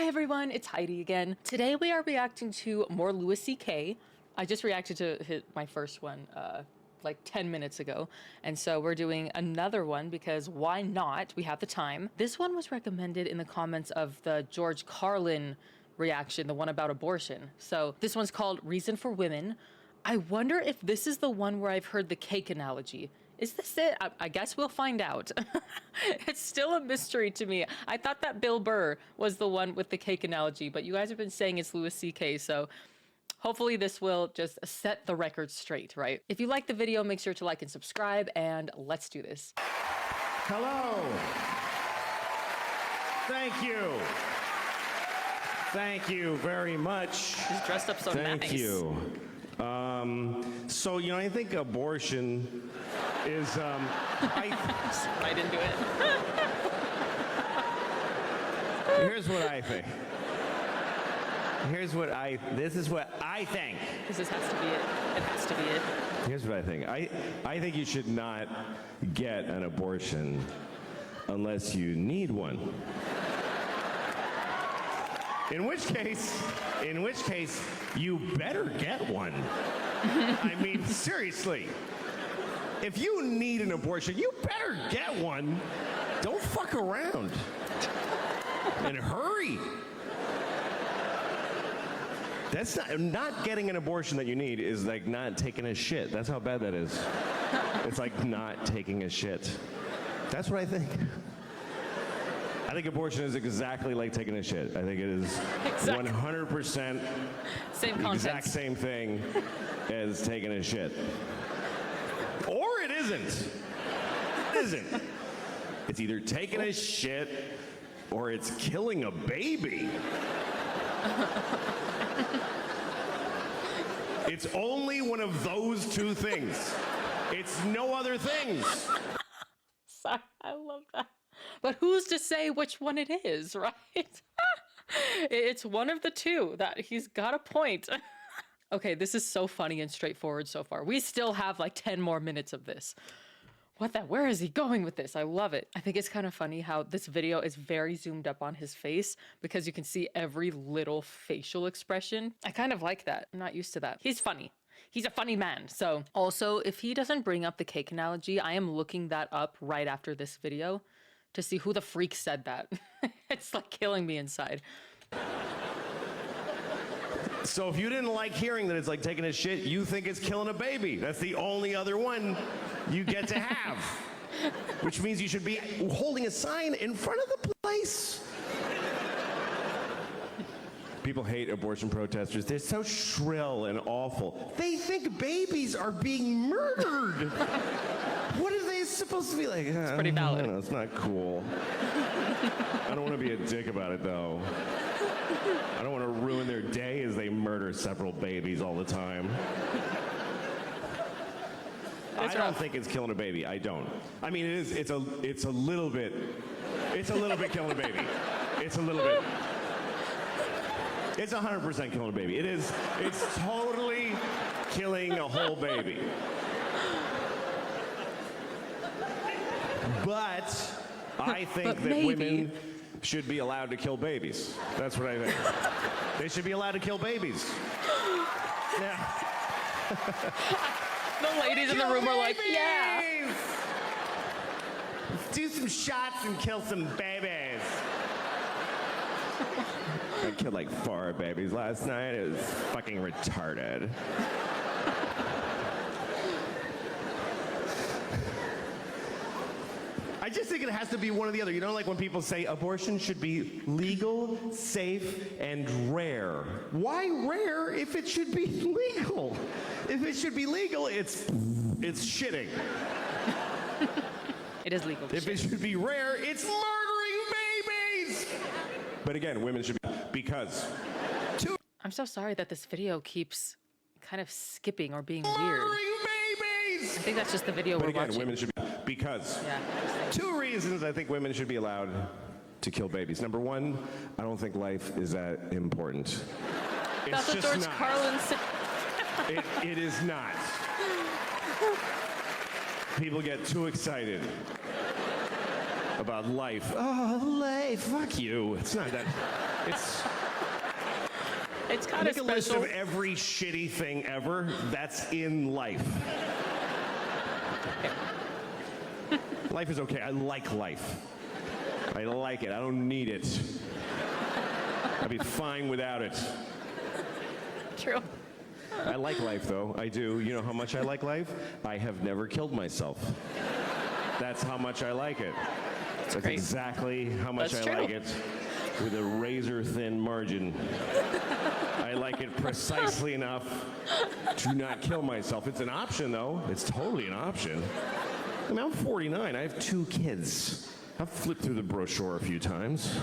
everyone, it's Heidi again. Today we are reacting to more Louis C.K. I just reacted to my first one like 10 minutes ago. And so we're doing another one because why not? We have the time. This one was recommended in the comments of the George Carlin reaction, the one about abortion. So this one's called Reason for Women. I wonder if this is the one where I've heard the cake analogy. Is this it? I guess we'll find out. It's still a mystery to me. I thought that Bill Burr was the one with the cake analogy, but you guys have been saying it's Louis C.K., so hopefully this will just set the record straight, right? If you like the video, make sure to like and subscribe, and let's do this. Hello. Thank you. Thank you very much. He's dressed up so nice. Thank you. So, you know, I think abortion is, right into it. Here's what I think. This is what I think. This has to be it. It has to be it. Here's what I think. I think you should not get an abortion unless you need one. In which case, you better get one. I mean, seriously. If you need an abortion, you better get one. Don't fuck around. And hurry. That's not getting an abortion that you need is like not taking a shit. That's how bad that is. It's like not taking a shit. That's what I think. I think abortion is exactly like taking a shit. I think it is 100% same the content. exact same thing as taking a shit. Or it isn't. It isn't. It's either taking a shit or it's killing a baby. It's only one of those two things. It's no other things. Sorry, I love that. But who's to say which one it is, right? It's one of the two. That he's got a point. Okay, this is so funny and straightforward so far. We still have like 10 more minutes of this. Where is he going with this? I love it. I think it's kind of funny how this video is very zoomed up on his face because you can see every little facial expression. I kind of like that. I'm not used to that. He's funny. He's a funny man. So also, if he doesn't bring up the cake analogy, I am looking that up right after this video to see who the freak said that. It's like killing me inside. So if you didn't like hearing that it's like taking a shit, you think it's killing a baby. That's the only other one you get to have. Which means you should be holding a sign in front of the place. People hate abortion protesters. They're so shrill and awful. They think babies are being murdered. What are they supposed to be like? It's pretty valid. No, it's not cool. I don't want to be a dick about it, though. I don't want to ruin their day as they murder several babies all the time. I don't think it's killing a baby. I don't. I mean, it is. It's a little bit. It's a little bit killing a baby. It's a little bit. It's 100% killing a baby. It is. It's totally killing a whole baby. But I think that women should be allowed to kill babies. That's what I think. They should be allowed to kill babies. Yeah. The ladies in the room are like, yeah. Let's do some shots and kill some babies. I killed like 4 babies last night. It was fucking retarded. I just think it has to be one or the other. You know, like when people say abortion should be legal, safe, and rare. Why rare if it should be legal? If it should be legal, it's shitting. It is legal. If it should be rare, it's murdering babies. But again, women should be because. I'm so sorry that this video keeps kind of skipping or being murdering weird. Babies. I think that's just the video we're watching. Women should be because. Yeah. 2 reasons I think women should be allowed to kill babies. Number 1, I don't think life is that important. That's what George Carlin said. It is not. People get too excited about life. Oh, life, fuck you. It's not that. It's It's kind of make a list special. of every shitty thing ever that's in life. Life is okay. I like life. I like it. I don't need it. I'd be fine without it. True. I like life, though. I do. You know how much I like life? I have never killed myself. That's how much I like it. That's great. exactly how much That's I true. like it, with a razor-thin margin. I like it precisely enough to not kill myself. It's an option, though. It's totally an option. I mean, I'm 49. I have 2 kids. I've flipped through the brochure a few times.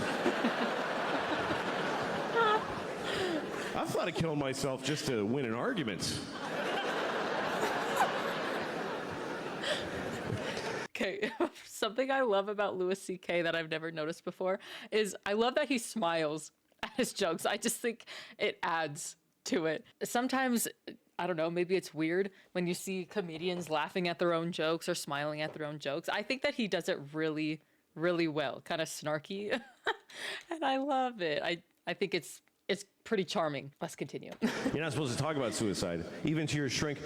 I've thought of killing myself just to win an argument. Okay, something I love about Louis C.K. that I've never noticed before is I love that he smiles at his jokes. I just think it adds to it. Sometimes, I don't know, maybe it's weird when you see comedians laughing at their own jokes or smiling at their own jokes. I think that he does it really, really well, kind of snarky, and I love it. I think it's pretty charming. Let's continue. You're not supposed to talk about suicide, even to your shrink.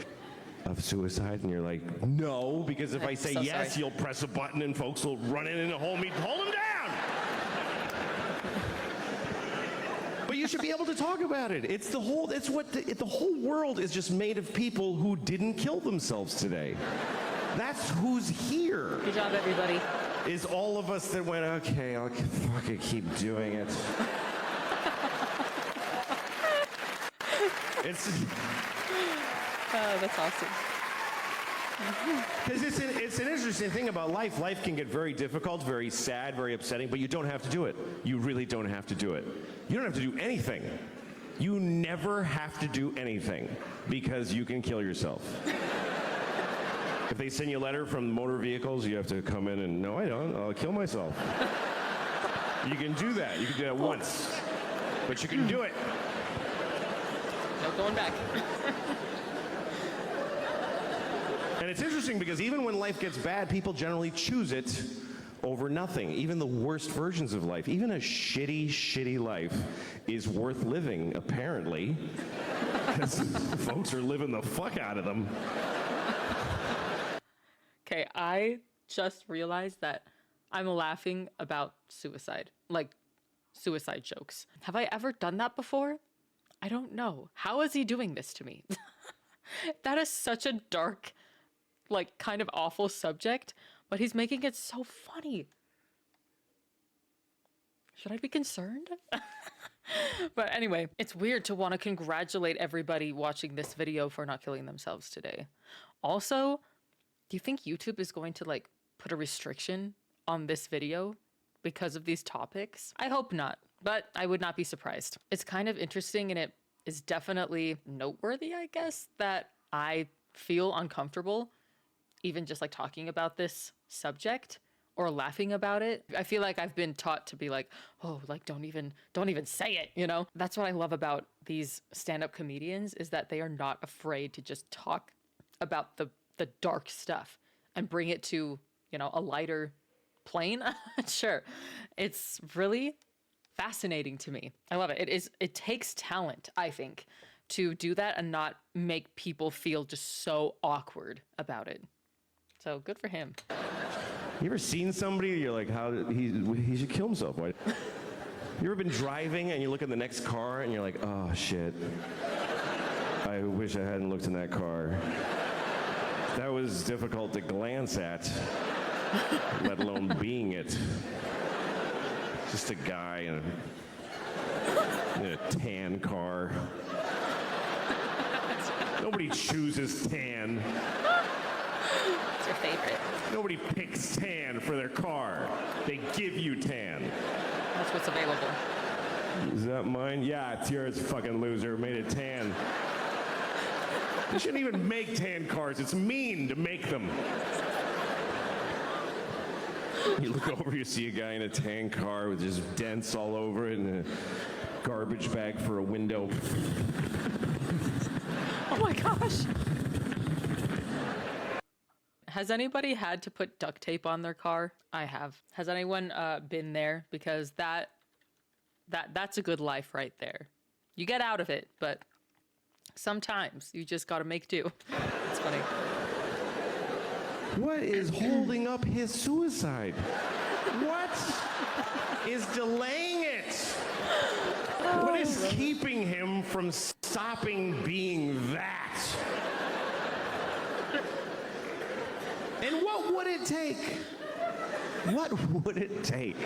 Of suicide, and you're like, no, because if I say so yes, sorry. you'll press a button and folks will run in and hold him down. But you should be able to talk about it. It's the whole. It's what the whole world is just made of people who didn't kill themselves today. That's who's here. Good job, everybody. Is all of us that went, okay, I'll fucking keep doing it. It's. Oh, that's awesome. Because it's an interesting thing about life. Life can get very difficult, very sad, very upsetting, but you don't have to do it. You really don't have to do it. You don't have to do anything. You never have to do anything because you can kill yourself. If they send you a letter from motor vehicles, you have to come in and, no, I don't. I'll kill myself. You can do that. You can do that once. But you can do it. No going back. And it's interesting because even when life gets bad, people generally choose it over nothing. Even the worst versions of life, even a shitty, shitty life is worth living, apparently, because folks are living the fuck out of them. Okay, I just realized that I'm laughing about suicide, like suicide jokes. Have I ever done that before? I don't know. How is he doing this to me? That is such a dark, like kind of awful subject, but he's making it so funny. Should I be concerned? But anyway, it's weird to want to congratulate everybody watching this video for not killing themselves today. Also, do you think YouTube is going to like put a restriction on this video because of these topics? I hope not, but I would not be surprised. It's kind of interesting and it is definitely noteworthy, I guess, that I feel uncomfortable even just like talking about this subject or laughing about it. I feel like I've been taught to be like, oh, like don't even say it, you know? That's what I love about these stand-up comedians is that they are not afraid to just talk about the dark stuff and bring it to, you know, a lighter plane. Sure. It's really fascinating to me. I love it. It takes talent, I think, to do that and not make people feel just so awkward about it. So good for him. You ever seen somebody, you're like, how did he should kill himself? Why? You ever been driving and you look in the next car and you're like, oh shit, I wish I hadn't looked in that car. That was difficult to glance at, let alone being it. Just a guy in a tan car. Nobody chooses tan. What's your favorite? Nobody picks tan for their car. They give you tan. That's what's available. Is that mine? Yeah, it's yours, fucking loser. Made it tan. You shouldn't even make tan cars. It's mean to make them. You look over, you see a guy in a tan car with just dents all over it and a garbage bag for a window. Oh my gosh. Has anybody had to put duct tape on their car? I have. Has anyone been there? Because that That's a good life right there. You get out of it, but sometimes you just gotta make do. It's funny. What is holding up his suicide? What is delaying it? What is keeping him from stopping being that? And what would it take? What would it take?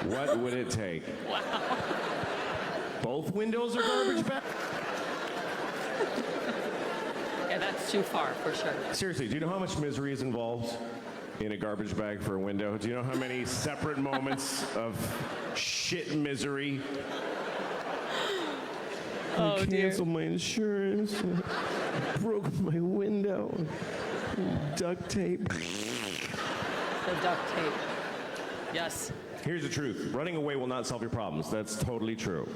What would it take? Wow. Both windows are garbage bags? Yeah, that's too far for sure. Seriously, do you know how much misery is involved in a garbage bag for a window? Do you know how many separate moments of shit misery? Oh, I dear. canceled my insurance. Broke my window. Duct tape. The duct tape. Yes. Here's the truth. Running away will not solve your problems. That's totally true.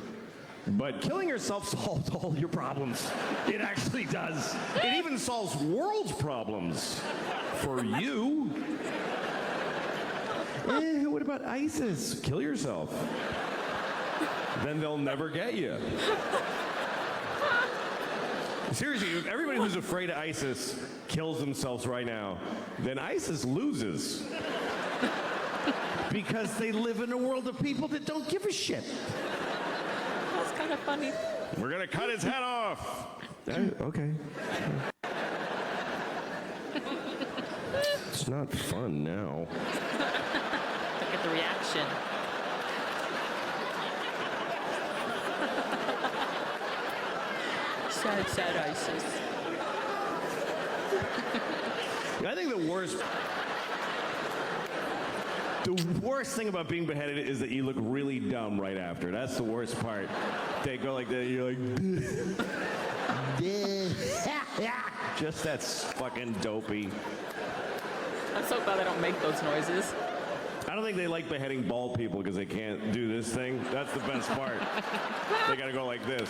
But killing yourself solves all your problems. It actually does. It even solves world's problems. For you. What about ISIS? Kill yourself. Then they'll never get you. Seriously, if everybody who's afraid of ISIS kills themselves right now, then ISIS loses. Because they live in a world of people that don't give a shit. That's kind of funny. We're gonna cut his head off. Okay. It's not fun now. Look at the reaction. Sad, sad ISIS. I think the worst thing about being beheaded is that you look really dumb right after. That's the worst part. They go like that, you're like, just that's fucking dopey. I'm so glad I don't make those noises. I don't think they like beheading bald people because they can't do this thing. That's the best part. They gotta go like this.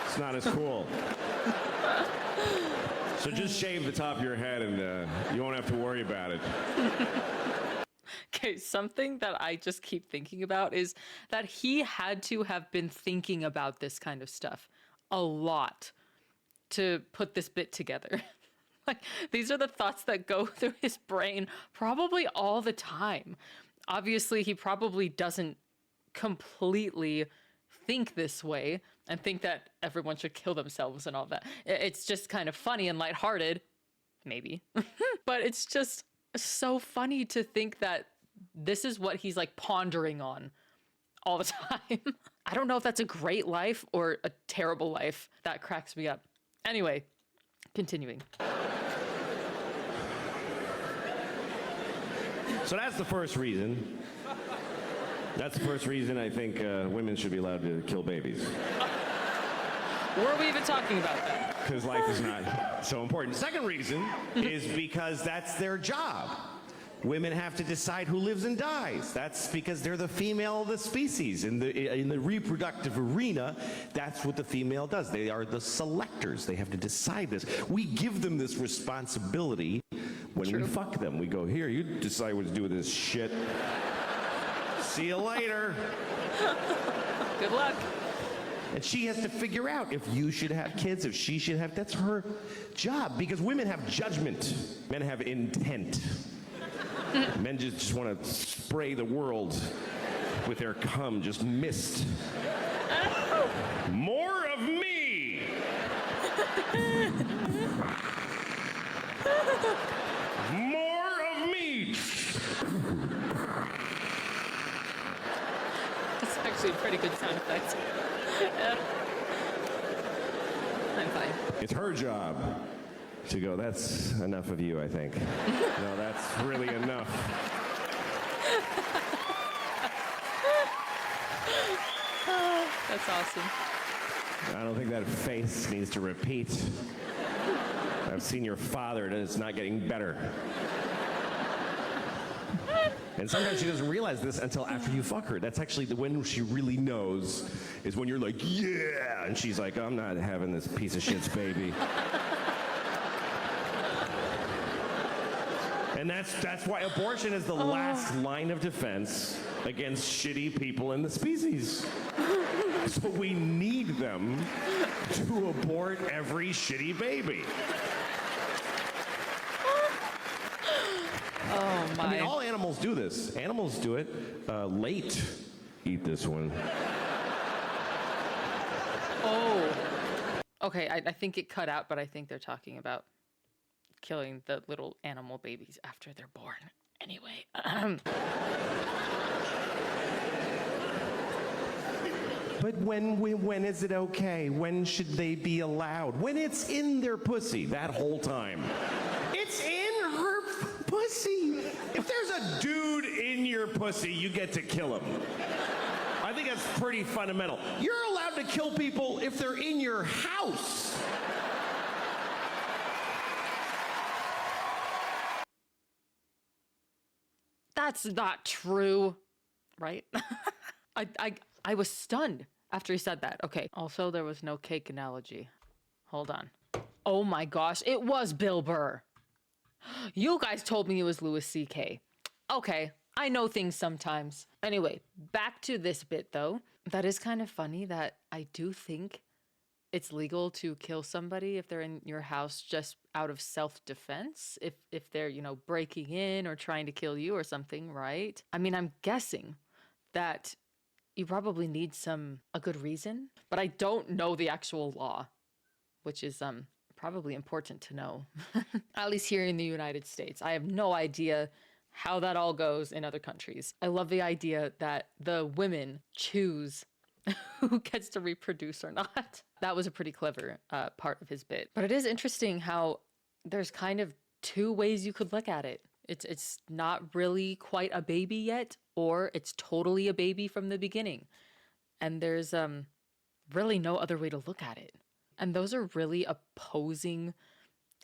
It's not as cool. So just shave the top of your head and you won't have to worry about it. Okay, something that I just keep thinking about is that he had to have been thinking about this kind of stuff a lot to put this bit together. Like, these are the thoughts that go through his brain probably all the time. Obviously, he probably doesn't completely think this way and think that everyone should kill themselves and all that. It's just kind of funny and lighthearted, maybe. But it's just so funny to think that this is what he's like pondering on all the time. I don't know if that's a great life or a terrible life. That cracks me up. Anyway, continuing. So that's the first reason. That's the first reason I think women should be allowed to kill babies. Were we even talking about that? Because life is not so important. Second reason is because that's their job. Women have to decide who lives and dies. That's because they're the female of the species. In the reproductive arena, that's what the female does. They are the selectors. They have to decide this. We give them this responsibility when we fuck them. We go, here, you decide what to do with this shit. See you later. Good luck. And she has to figure out if you should have kids, if she should have. That's her job, because women have judgment. Men have intent. Men just want to spray the world with their cum, just mist. More of me! More of me! That's actually a pretty good sound effect. Yeah. I'm fine. It's her job to go, that's enough of you, I think. No, that's really enough. That's awesome. I don't think that face needs to repeat. I've seen your father, and it's not getting better. And sometimes she doesn't realize this until after you fuck her. That's actually when she really knows, is when you're like, yeah! And she's like, I'm not having this piece of shit's baby. And that's why abortion is the last line of defense against shitty people in the species. So we need them to abort every shitty baby. Oh my. I mean, all animals do this. Animals do it late. Eat this one. Oh. Okay, I think it cut out, but I think they're talking about killing the little animal babies after they're born. Anyway. But when is it okay? When should they be allowed? When it's in their pussy that whole time. It's in her pussy. If there's a dude in your pussy, you get to kill him. I think that's pretty fundamental. You're allowed to kill people if they're in your house. That's not true, right? I was stunned after he said that. Okay. Also, there was no cake analogy. Hold on. Oh my gosh, it was Bill Burr. You guys told me it was Louis C.K. Okay, I know things sometimes. Anyway, back to this bit though. That is kind of funny that I do think it's legal to kill somebody if they're in your house just out of self-defense, if they're, you know, breaking in or trying to kill you or something, right? I mean, I'm guessing that you probably need a good reason, but I don't know the actual law, which is probably important to know. At least here in the United States. I have no idea how that all goes in other countries. I love the idea that the women choose who gets to reproduce or not. That was a pretty clever part of his bit. But it is interesting how there's kind of two ways you could look at it. It's not really quite a baby yet, or it's totally a baby from the beginning. And there's really no other way to look at it. And those are really opposing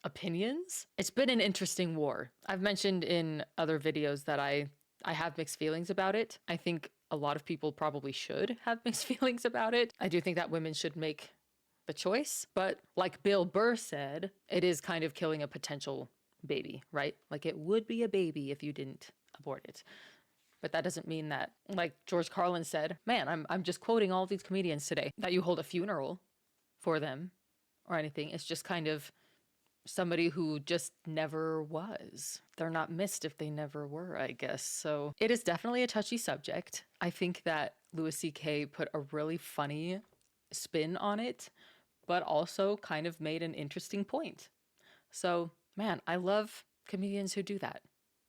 opinions. It's been an interesting war. I've mentioned in other videos that I have mixed feelings about it. I think a lot of people probably should have mixed feelings about it. I do think that women should make the choice, but like Bill Burr said, it is kind of killing a potential baby, right? Like it would be a baby if you didn't abort it. But that doesn't mean that, like George Carlin said, man, I'm just quoting all these comedians today, that you hold a funeral for them or anything. It's just kind of somebody who just never was. They're not missed if they never were, I guess. So it is definitely a touchy subject. I think that Louis C.K. put a really funny spin on it, but also kind of made an interesting point. So, man, I love comedians who do that.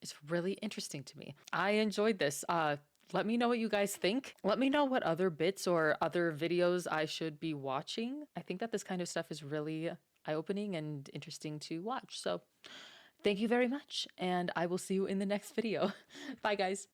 It's really interesting to me. I enjoyed this. Let me know what you guys think. Let me know what other bits or other videos I should be watching. I think that this kind of stuff is really eye-opening and interesting to watch. So thank you very much, and I will see you in the next video. Bye, guys.